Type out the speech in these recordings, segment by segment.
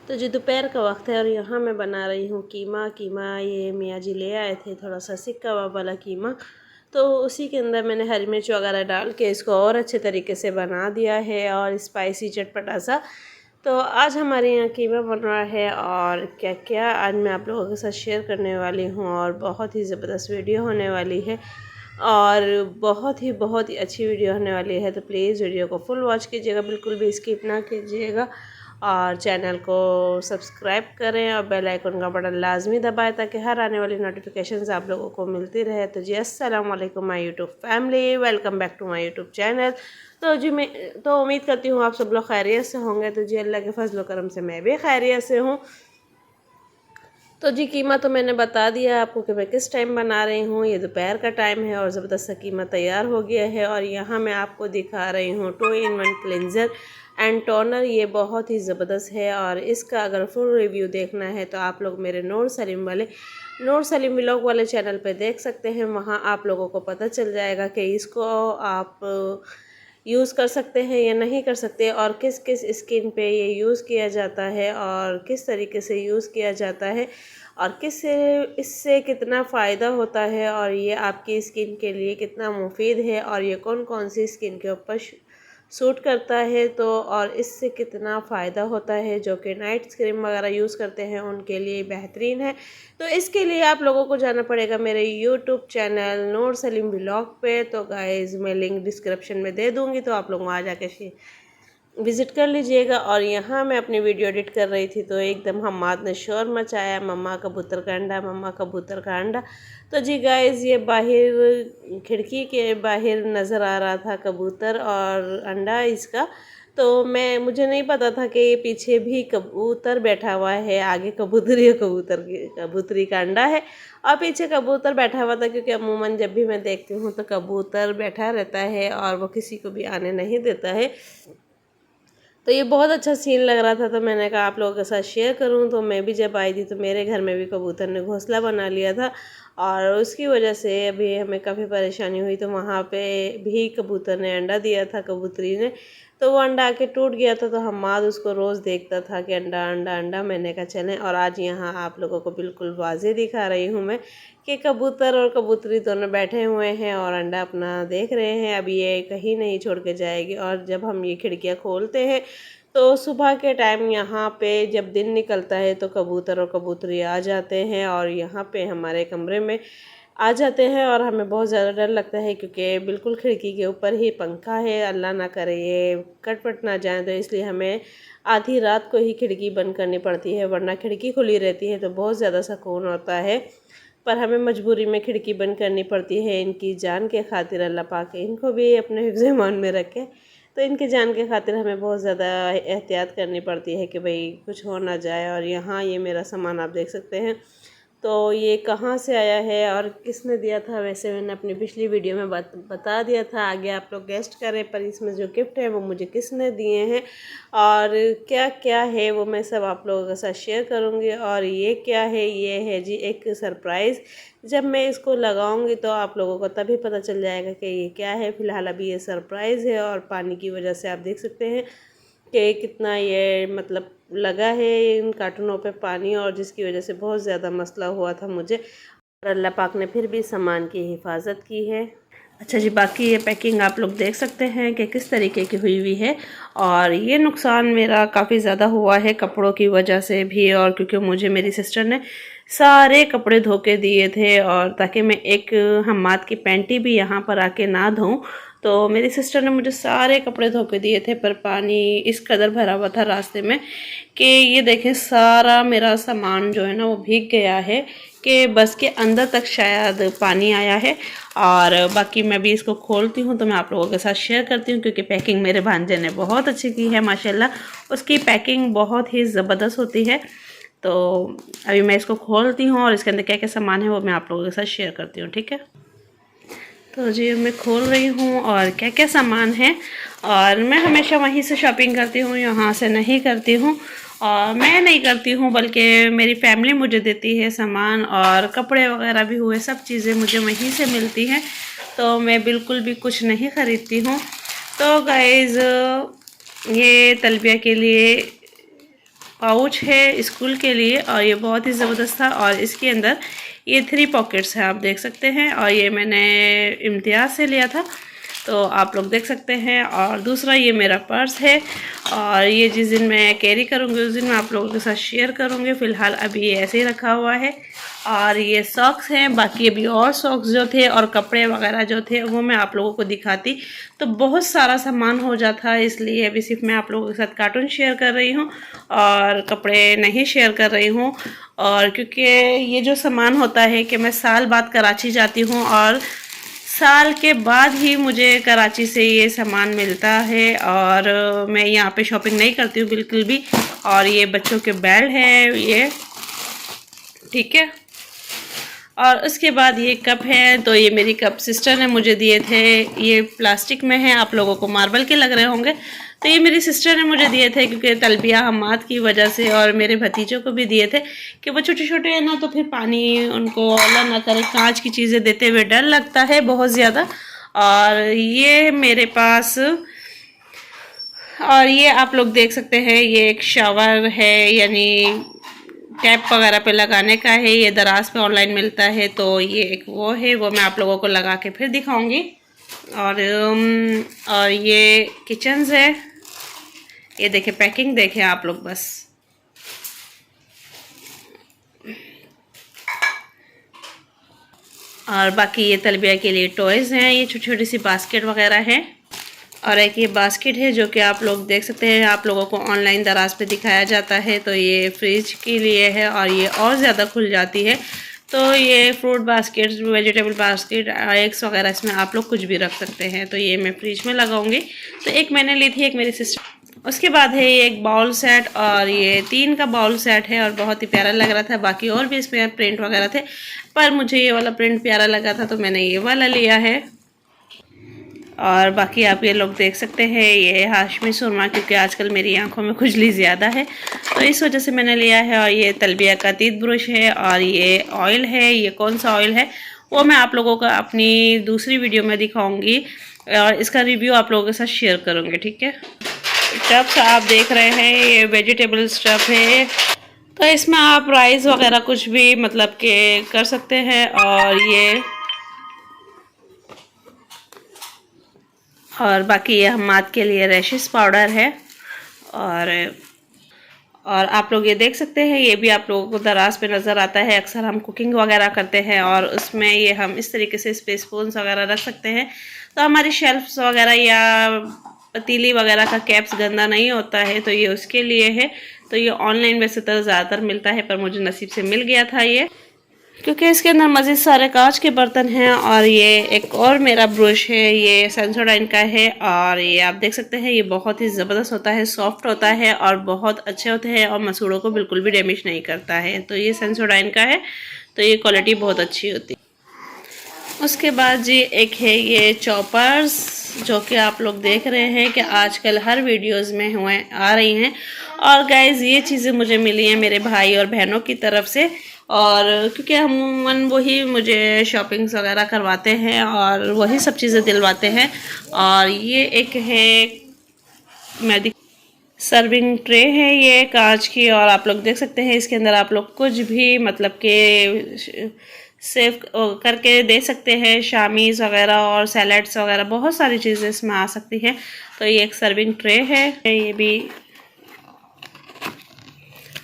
तो जी दोपहर का वक्त है और यहाँ मैं बना रही हूँ कीमा। ये मियाँ जी ले आए थे, थोड़ा सा सीख कबाब वाला कीमा। तो उसी के अंदर मैंने हरी मिर्च वगैरह डाल के इसको और अच्छे तरीके से बना दिया है और स्पाइसी चटपटा सा। तो आज हमारे यहाँ कीमा बन रहा है और क्या क्या आज मैं आप लोगों के साथ शेयर करने वाली हूँ और बहुत ही ज़बरदस्त वीडियो होने वाली है और बहुत ही अच्छी वीडियो होने वाली है। तो प्लीज़ वीडियो को फुल वॉच कीजिएगा, बिल्कुल भी स्किप ना कीजिएगा और चैनल को सब्सक्राइब करें और बेल आइकन का बटन लाजमी दबाएं ताकि हर आने वाली नोटिफिकेशंस आप लोगों को मिलती रहे। तो जी अस्सलाम वालेकुम my YouTube family, welcome back to my YouTube channel. तो जी मैं तो उम्मीद करती हूँ आप सब लोग खैरियत से होंगे। तो जी अल्लाह के फजल करम से मैं भी खैरियत से हूँ। तो जी कीमा तो मैंने बता दिया आपको कि मैं किस टाइम बना रही हूँ। ये दोपहर का टाइम है और ज़बरदस्त सा कीमा तैयार हो गया है। और यहाँ मैं आपको दिखा रही हूँ 2-in-1 क्लिनज़र एंड टोनर। ये बहुत ही ज़बरदस्त है और इसका अगर फुल रिव्यू देखना है तो आप लोग मेरे नूर सलीम व्लॉग वाले चैनल पे देख सकते हैं। वहाँ आप लोगों को पता चल जाएगा कि इसको आप यूज़ कर सकते हैं या नहीं कर सकते और किस किस स्किन पे ये यूज़ किया जाता है और किस तरीके से यूज़ किया जाता है और इससे कितना फ़ायदा होता है और ये आपकी स्किन के लिए कितना मुफीद है और ये कौन कौन सी स्किन के ऊपर सूट करता है। तो और इससे कितना फ़ायदा होता है जो कि नाइट क्रीम वगैरह यूज़ करते हैं उनके लिए बेहतरीन है। तो इसके लिए आप लोगों को जाना पड़ेगा मेरे यूट्यूब चैनल नूर सलीम व्लॉग पे। तो गाइज़ मैं लिंक डिस्क्रिप्शन में दे दूँगी, तो आप लोग वहाँ जाके विज़िट कर लीजिएगा। और यहाँ मैं अपनी वीडियो एडिट कर रही थी तो एकदम हम्माद ने शोर मचाया, मम्मा कबूतर का अंडा, मम्मा कबूतर का अंडा। तो जी गाइज़ ये बाहर खिड़की के बाहर नज़र आ रहा था कबूतर और अंडा इसका। तो मुझे नहीं पता था कि पीछे भी कबूतर बैठा हुआ है, आगे कबूतरी का अंडा है और पीछे कबूतर बैठा हुआ था, क्योंकि अमूमन जब भी मैं देखती हूँ तो कबूतर बैठा रहता है और वो किसी को भी आने नहीं देता है। तो ये बहुत अच्छा सीन लग रहा था तो मैंने कहा आप लोगों के साथ शेयर करूं। तो मैं भी जब आई थी तो मेरे घर में भी कबूतर ने घोंसला बना लिया था और उसकी वजह से अभी हमें काफ़ी परेशानी हुई। तो वहाँ पे भी कबूतर ने अंडा दिया था, कबूतरी ने। तो वो अंडा आके टूट गया था तो हम्माद उसको रोज़ देखता था कि अंडा अंडा अंडा। मैंने कहा चलें, और आज यहाँ आप लोगों को बिल्कुल वाज़े दिखा रही हूँ मैं कि कबूतर और कबूतरी दोनों बैठे हुए हैं और अंडा अपना देख रहे हैं। अब ये कहीं नहीं छोड़ के जाएगी। और जब हम ये खिड़कियाँ खोलते हैं तो सुबह के टाइम यहाँ पे जब दिन निकलता है तो कबूतर और कबूतरी आ जाते हैं और यहाँ पे हमारे कमरे में आ जाते हैं और हमें बहुत ज़्यादा डर लगता है, क्योंकि बिल्कुल खिड़की के ऊपर ही पंखा है। अल्लाह ना करे ये कट पट ना जाए, तो इसलिए हमें आधी रात को ही खिड़की बंद करनी पड़ती है, वरना खिड़की खुली रहती है तो बहुत ज़्यादा सुकून होता है। पर हमें मजबूरी में खिड़की बंद करनी पड़ती है इनकी जान के खातिर। अल्लाह पाक इनको भी अपने हिफ्ज़ ईमान में रखे। तो इनकी जान के खातिर हमें बहुत ज़्यादा एहतियात करनी पड़ती है कि भाई कुछ हो ना जाए। और यहाँ ये मेरा सामान आप देख सकते हैं। तो ये कहाँ से आया है और किसने दिया था, वैसे मैंने अपनी पिछली वीडियो में बता दिया था, आगे आप लोग गेस्ट करें। पर इसमें जो गिफ्ट है वो मुझे किसने दिए हैं और क्या क्या है वो मैं सब आप लोगों के साथ शेयर करूँगी। और ये क्या है, ये है जी एक सरप्राइज़। जब मैं इसको लगाऊंगी तो आप लोगों को तभी पता चल जाएगा कि ये क्या है। फ़िलहाल अभी ये सरप्राइज़ है और पानी की वजह से आप देख सकते हैं कि कितना ये मतलब लगा है इन कार्टूनों पे पानी, और जिसकी वजह से बहुत ज़्यादा मसला हुआ था मुझे। और अल्लाह पाक ने फिर भी सामान की हिफाजत की है। अच्छा जी, बाकी ये पैकिंग आप लोग देख सकते हैं कि किस तरीके की हुई हुई है। और ये नुकसान मेरा काफ़ी ज़्यादा हुआ है कपड़ों की वजह से भी, और क्योंकि मुझे मेरी सिस्टर ने सारे कपड़े धो के दिए थे और ताकि मैं एक हम्माद की पैंटी भी यहाँ पर आके ना धोऊं, तो मेरी सिस्टर ने मुझे सारे कपड़े धो के दिए थे। पर पानी इस कदर भरा हुआ था रास्ते में कि ये देखें सारा मेरा सामान जो है ना वो भीग गया है कि बस के अंदर तक शायद पानी आया है। और बाकी मैं भी इसको खोलती हूँ तो मैं आप लोगों के साथ शेयर करती हूँ, क्योंकि पैकिंग मेरे भांजे ने बहुत अच्छी की है माशाल्लाह। उसकी पैकिंग बहुत ही ज़बरदस्त होती है। तो अभी मैं इसको खोलती हूँ और इसके अंदर क्या क्या सामान है वो मैं आप लोगों के साथ शेयर करती हूँ, ठीक है। तो जी मैं खोल रही हूँ और क्या क्या सामान है। और मैं हमेशा वहीं से शॉपिंग करती हूँ, यहाँ से नहीं करती हूँ। और मैं नहीं करती हूँ बल्कि मेरी फैमिली मुझे देती है सामान, और कपड़े वगैरह भी हुए सब चीज़ें मुझे वहीं से मिलती हैं। तो मैं बिल्कुल भी कुछ नहीं ख़रीदती हूँ। तो गाइज़ ये तलबिया के लिए पाउच है स्कूल के लिए और ये बहुत ही ज़बरदस्त था। और इसके अंदर ये 3 पॉकेट्स हैं, आप देख सकते हैं। और ये मैंने इम्तियाज़ से लिया था, तो आप लोग देख सकते हैं। और दूसरा ये मेरा पर्स है और ये जिस दिन मैं कैरी करूँगी उस दिन मैं आप लोगों के साथ शेयर करूँगी। फ़िलहाल अभी ये ऐसे ही रखा हुआ है। और ये सॉक्स हैं, बाकी अभी और सॉक्स जो थे और कपड़े वगैरह जो थे वो मैं आप लोगों को दिखाती तो बहुत सारा सामान हो जाता, इसलिए अभी सिर्फ मैं आप लोगों के साथ कार्टून शेयर कर रही हूँ और कपड़े नहीं शेयर कर रही हूँ। और क्योंकि ये जो सामान होता है कि मैं साल बाद कराची जाती हूँ और साल के बाद ही मुझे कराची से ये सामान मिलता है और मैं यहाँ पे शॉपिंग नहीं करती हूँ बिल्कुल भी। और ये बच्चों के बेल्ट हैं ये, ठीक है। और उसके बाद ये कप है, तो ये मेरी कप सिस्टर ने मुझे दिए थे। ये प्लास्टिक में है, आप लोगों को मार्बल के लग रहे होंगे। तो ये मेरी सिस्टर ने मुझे दिए थे क्योंकि तलबिया हमाद की वजह से, और मेरे भतीजों को भी दिए थे कि वो छोटे छोटे हैं ना, तो फिर पानी उनको ऑला ना करे। कांच की चीज़ें देते हुए डर लगता है बहुत ज़्यादा। और ये मेरे पास, और ये आप लोग देख सकते हैं, ये एक शावर है, यानी टैप वगैरह पे लगाने का है। ये दराज पे ऑनलाइन मिलता है, तो ये एक वो है, वो मैं आप लोगों को लगा के फिर दिखाऊंगी। और ये किचन्स है, ये देखें, पैकिंग देखें आप लोग बस। और बाकी ये तलबिया के लिए टॉयज़ हैं, ये छोटी छोटी सी बास्केट वगैरह है। और एक ये बास्केट है जो कि आप लोग देख सकते हैं, आप लोगों को ऑनलाइन दराज पे दिखाया जाता है। तो ये फ्रिज के लिए है और ये और ज़्यादा खुल जाती है। तो ये fruit basket, vegetable basket, eggs वगैरह इसमें आप लोग कुछ भी रख सकते हैं। तो ये मैं फ्रिज में लगाऊंगी। तो एक मैंने ली थी, एक मेरी सिस्टर। उसके बाद है ये एक बाउल सेट, और ये 3 का बाउल सेट है और बहुत ही प्यारा लग रहा था। बाकी और भी इसमें प्रिंट वगैरह थे, पर मुझे ये वाला प्रिंट प्यारा लगा था तो मैंने ये वाला लिया है। और बाकी आप ये लोग देख सकते हैं, ये हाशमी सुरमा, क्योंकि आजकल मेरी आंखों में खुजली ज़्यादा है तो इस वजह से मैंने लिया है। और ये तलबिया का तीत ब्रश है, और ये ऑयल है। ये कौन सा ऑयल है वो मैं आप लोगों को अपनी दूसरी वीडियो में दिखाऊंगी और इसका रिव्यू आप लोगों के साथ शेयर करूँगी, ठीक है। स्टफ़्स आप देख रहे हैं, ये वेजिटेबल स्टफ़ है। तो इसमें आप राइस वगैरह कुछ भी मतलब के कर सकते हैं। और बाकी ये हमाद के लिए रैशेस पाउडर है। और आप लोग ये देख सकते हैं, ये भी आप लोगों को दराज पे नज़र आता है। अक्सर हम कुकिंग वगैरह करते हैं और उसमें ये हम इस तरीके से स्पून्स वगैरह रख सकते हैं, तो हमारी शेल्फ्स वगैरह या पतीली वगैरह का कैप्स गंदा नहीं होता है। तो ये उसके लिए है। तो ये ऑनलाइन वैसे तो ज़्यादातर मिलता है, पर मुझे नसीब से मिल गया था ये, क्योंकि इसके अंदर मज़ीद सारे कांच के बर्तन हैं। और ये एक और मेरा ब्रश है, ये सेंसोडाइन का है। और ये आप देख सकते हैं, ये बहुत ही ज़बरदस्त होता है, सॉफ्ट होता है और बहुत अच्छे होते हैं और मसूड़ों को बिल्कुल भी डैमेज नहीं करता है। तो ये सेंसोडाइन का है, तो ये क्वालिटी बहुत अच्छी होती है। उसके बाद जी एक है ये चॉपर्स, जो कि आप लोग देख रहे हैं कि आजकल हर वीडियोस में आ रही हैं। और गाइज़ ये चीज़ें मुझे मिली हैं मेरे भाई और बहनों की तरफ से, और क्योंकि हम वही मुझे शॉपिंग्स वगैरह करवाते हैं और वही सब चीज़ें दिलवाते हैं। और ये एक है सर्विंग ट्रे है, ये कांच की, और आप लोग देख सकते हैं इसके अंदर आप लोग कुछ भी मतलब के सेव करके दे सकते हैं, शामीज़ वगैरह और सैलड्स वगैरह, बहुत सारी चीज़ें इसमें आ सकती हैं। तो ये एक सर्विंग ट्रे है, ये भी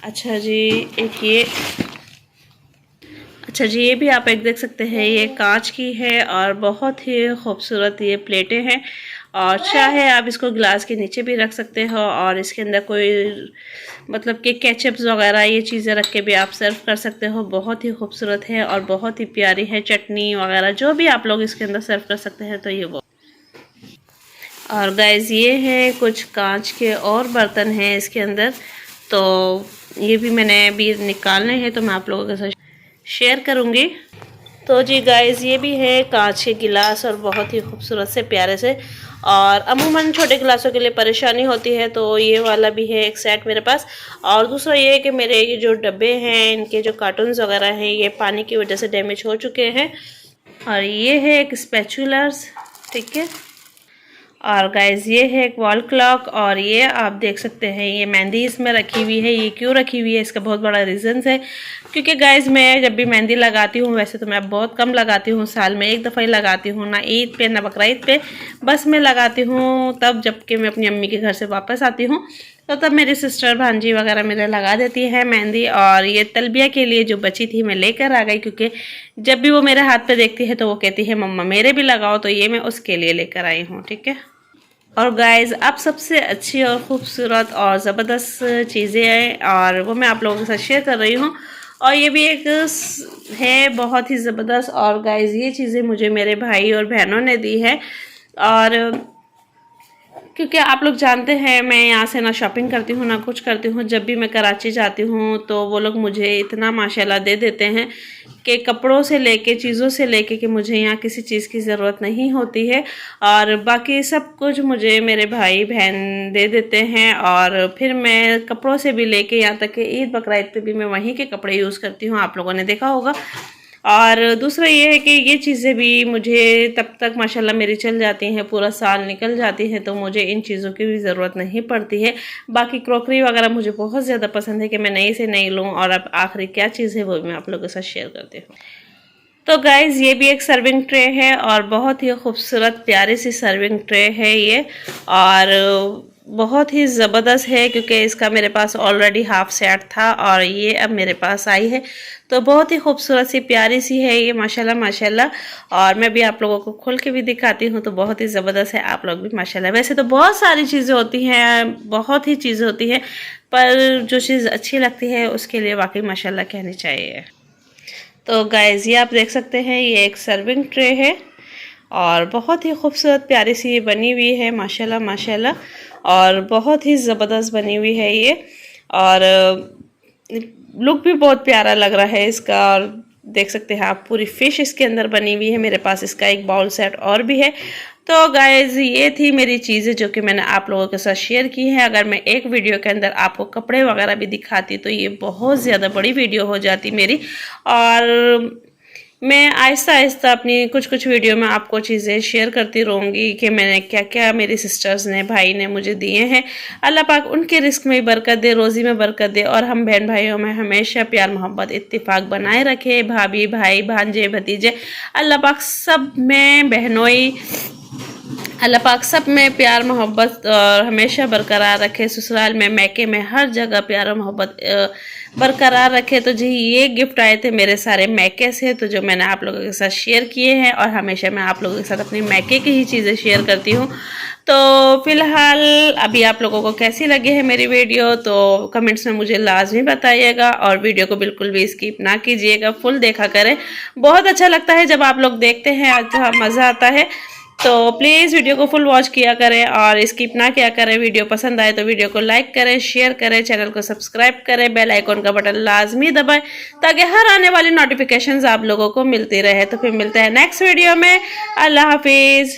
अच्छा जी, ये भी आप एक देख सकते हैं, ये कांच की है और बहुत ही खूबसूरत ये प्लेटें हैं। और चाहे आप इसको गिलास के नीचे भी रख सकते हो और इसके अंदर कोई मतलब कि केचप्स वगैरह ये चीज़ें रख के भी आप सर्व कर सकते हो। बहुत ही खूबसूरत है और बहुत ही प्यारी है, चटनी वगैरह जो भी आप लोग इसके अंदर सर्व कर सकते हैं। तो ये वो, और गाइस ये है कुछ कांच के और बर्तन हैं इसके अंदर, तो ये भी मैंने अभी निकालने हैं, तो मैं आप लोगों के साथ शेयर करूँगी। तो जी गाइस ये भी है कांच के गिलास और बहुत ही खूबसूरत से प्यारे से, और अमूमन छोटे गिलासों के लिए परेशानी होती है, तो ये वाला भी है एक सेट मेरे पास। और दूसरा ये है कि मेरे ये जो डब्बे हैं इनके जो कार्टून्स वगैरह हैं ये पानी की वजह से डैमेज हो चुके हैं। और ये है एक स्पैचुलर्स, ठीक है। और गाइज़ ये है एक वॉल क्लॉक, और ये आप देख सकते हैं ये मेहंदी इसमें रखी हुई है। ये क्यों रखी हुई है, इसका बहुत बड़ा रीज़न्स है, क्योंकि गाइज़ मैं जब भी मेहंदी लगाती हूँ, वैसे तो मैं बहुत कम लगाती हूँ, साल में एक दफ़ा ही लगाती हूँ, ना ईद पे ना बकरीद पे, बस मैं लगाती हूँ तब जबकि मैं अपनी अम्मी के घर से वापस आती हूँ, तो तब मेरी सिस्टर भांजी वगैरह मेरे लगा देती है मेहंदी। और ये तलबिया के लिए जो बची थी मैं लेकर आ गई, क्योंकि जब भी वो मेरे हाथ पे देखती है तो वो कहती है मम्मा मेरे भी लगाओ, तो ये मैं उसके लिए लेकर आई हूँ, ठीक है। और गाइज़ अब सबसे अच्छी और ख़ूबसूरत और ज़बरदस्त चीज़ें हैं, और वो मैं आप लोगों के साथ शेयर कर रही हूँ, और ये भी एक है बहुत ही ज़बरदस्त। और गाइज़ ये चीज़ें मुझे मेरे भाई और बहनों ने दी है, और क्योंकि आप लोग जानते हैं मैं यहाँ से ना शॉपिंग करती हूँ ना कुछ करती हूँ। जब भी मैं कराची जाती हूँ तो वो लोग मुझे इतना माशाल्लाह दे देते हैं कि कपड़ों से लेके चीज़ों से लेके कि मुझे यहाँ किसी चीज़ की ज़रूरत नहीं होती है, और बाकी सब कुछ मुझे मेरे भाई बहन दे देते हैं। और फिर मैं कपड़ों से भी लेके यहाँ तक कि ईद बकरीद पे भी मैं वहीं के कपड़े यूज़ करती हूँ, आप लोगों ने देखा होगा। और दूसरा ये है कि ये चीज़ें भी मुझे तब तक माशाल्लाह मेरी चल जाती हैं, पूरा साल निकल जाती हैं, तो मुझे इन चीज़ों की भी ज़रूरत नहीं पड़ती है। बाकी क्रॉकरी वगैरह मुझे बहुत ज़्यादा पसंद है कि मैं नई से नई लूँ। और अब आखिरी क्या चीज़ है वो मैं आप लोगों के साथ शेयर करती हूँ। तो गाइज़ ये भी एक सर्विंग ट्रे है, और बहुत ही खूबसूरत प्यारी सी सर्विंग ट्रे है ये, और बहुत ही ज़बरदस्त है, क्योंकि इसका मेरे पास ऑलरेडी हाफ सेट था और ये अब मेरे पास आई है। तो बहुत ही खूबसूरत सी प्यारी सी है ये माशाल्लाह माशाल्लाह। और मैं भी आप लोगों को खोल के भी दिखाती हूँ, तो बहुत ही ज़बरदस्त है, आप लोग भी माशाल्लाह। वैसे तो बहुत सारी चीज़ें होती हैं, बहुत ही चीज़ें होती हैं, पर जो चीज़ अच्छी लगती है उसके लिए वाकई माशाल्लाह कहनी चाहिए। तो गाइज़ ये आप देख सकते हैं ये एक सर्विंग ट्रे है, और बहुत ही खूबसूरत प्यारी सी बनी हुई है माशाल्लाह माशाल्लाह, और बहुत ही ज़बरदस्त बनी हुई है ये, और लुक भी बहुत प्यारा लग रहा है इसका। और देख सकते हैं आप पूरी फ़िश इसके अंदर बनी हुई है। मेरे पास इसका एक बाउल सेट और भी है। तो गाइज़ ये थी मेरी चीज़ें जो कि मैंने आप लोगों के साथ शेयर की हैं। अगर मैं एक वीडियो के अंदर आपको कपड़े वगैरह भी दिखाती तो ये बहुत ज़्यादा बड़ी वीडियो हो जाती मेरी, और मैं आहिस्ता आहिस्ता अपनी कुछ कुछ वीडियो में आपको चीज़ें शेयर करती रहूँगी कि मैंने क्या क्या मेरी सिस्टर्स ने भाई ने मुझे दिए हैं। अल्लाह पाक उनके रिस्क में बरकत दे, रोज़ी में बरकत दे, और हम बहन भाइयों में हमेशा प्यार मोहब्बत इत्तेफाक बनाए रखे। भाभी भाई भांजे भतीजे अल्लाह पाक सब में बहनोई अल्लाह पाक सब में प्यार मोहब्बत और हमेशा बरकरार रखे। ससुराल में मैके में हर जगह प्यार और मोहब्बत बरकरार रखे। तो जी ये गिफ्ट आए थे मेरे सारे मैके से, तो जो मैंने आप लोगों के साथ शेयर किए हैं, और हमेशा मैं आप लोगों के साथ अपनी मैके की ही चीज़ें शेयर करती हूँ। तो फ़िलहाल अभी आप लोगों को कैसी लगी है मेरी वीडियो, तो कमेंट्स में मुझे लाजमी बताइएगा, और वीडियो को बिल्कुल भी स्किप ना कीजिएगा, फुल देखा करें। बहुत अच्छा लगता है जब आप लोग देखते हैं, अच्छा मज़ा आता है। तो प्लीज़ वीडियो को फुल वॉच किया करें और स्किप ना किया करें। वीडियो पसंद आए तो वीडियो को लाइक करें, शेयर करें, चैनल को सब्सक्राइब करें, बेल आइकॉन का बटन लाजमी दबाएं ताकि हर आने वाली नोटिफिकेशंस आप लोगों को मिलती रहे। तो फिर मिलते हैं नेक्स्ट वीडियो में। अल्लाह हाफिज़।